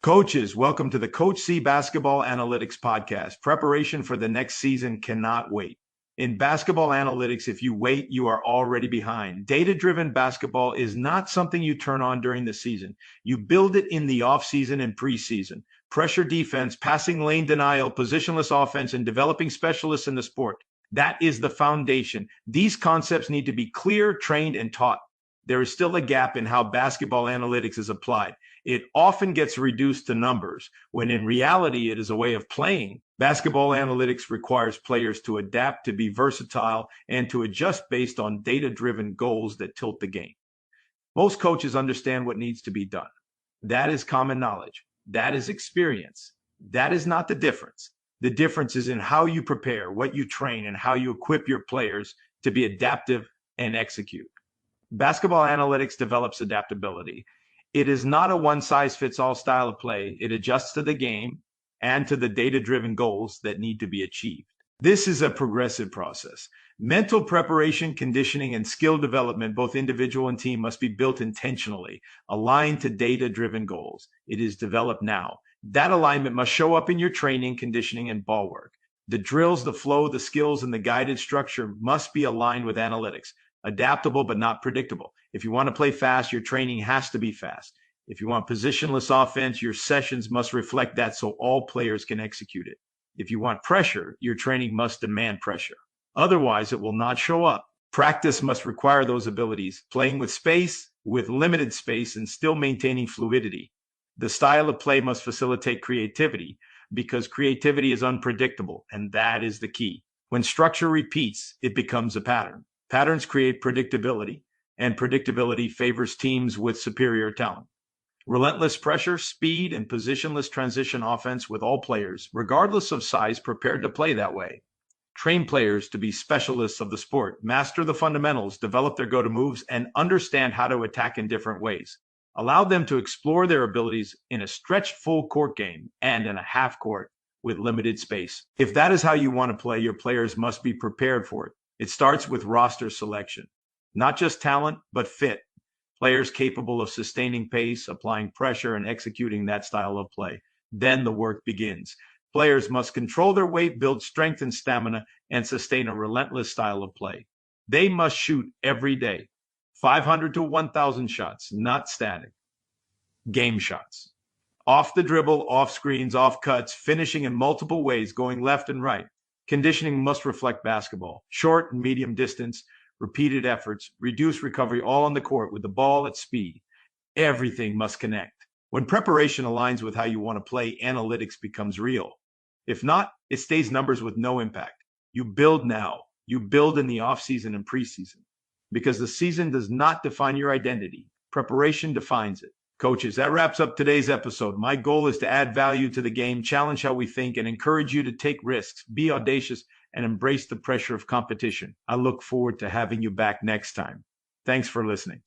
Coaches, welcome to the Coach C Basketball Analytics Podcast. Preparation for the next season cannot wait. In basketball analytics, if you wait, you are already behind. Data-driven basketball is not something you turn on during the season. You build it in the offseason and preseason. Pressure defense, passing lane denial, positionless offense, and developing specialists in the sport. That is the foundation. These concepts need to be clear, trained, and taught. There is still a gap in how basketball analytics is applied. It often gets reduced to numbers, when in reality, it is a way of playing. Basketball analytics requires players to adapt, to be versatile, and to adjust based on data-driven goals that tilt the game. Most coaches understand what needs to be done. That is common knowledge. That is experience. That is not the difference. The difference is in how you prepare, what you train, and how you equip your players to be adaptive and execute. Basketball analytics develops adaptability. It is not a one-size-fits-all style of play. It adjusts to the game and to the data-driven goals that need to be achieved. This is a progressive process. Mental preparation, conditioning, and skill development, both individual and team, must be built intentionally, aligned to data-driven goals. It is developed now. That alignment must show up in your training, conditioning, and ball work. The drills, the flow, the skills, and the guided structure must be aligned with analytics. Adaptable but not predictable. If you want to play fast, your training has to be fast. If you want positionless offense, your sessions must reflect that so all players can execute it. If you want pressure, your training must demand pressure. Otherwise, it will not show up. Practice must require those abilities, playing with space, with limited space, and still maintaining fluidity. The style of play must facilitate creativity, because creativity is unpredictable, and that is the key. When structure repeats, it becomes a pattern. Patterns create predictability, and predictability favors teams with superior talent. Relentless pressure, speed, and positionless transition offense with all players, regardless of size, prepared to play that way. Train players to be specialists of the sport, master the fundamentals, develop their go-to moves, and understand how to attack in different ways. Allow them to explore their abilities in a stretched full court game and in a half court with limited space. If that is how you want to play, your players must be prepared for it. It starts with roster selection, not just talent, but fit. Players capable of sustaining pace, applying pressure, and executing that style of play. Then the work begins. Players must control their weight, build strength and stamina, and sustain a relentless style of play. They must shoot every day, 500 to 1,000 shots, not static. Game shots. Off the dribble, off screens, off cuts, finishing in multiple ways, going left and right. Conditioning must reflect basketball. Short and medium distance, repeated efforts, reduced recovery, all on the court with the ball at speed. Everything must connect. When preparation aligns with how you want to play, analytics becomes real. If not, it stays numbers with no impact. You build now. You build in the offseason and preseason. Because the season does not define your identity. Preparation defines it. Coaches, that wraps up today's episode. My goal is to add value to the game, challenge how we think, and encourage you to take risks, be audacious, and embrace the pressure of competition. I look forward to having you back next time. Thanks for listening.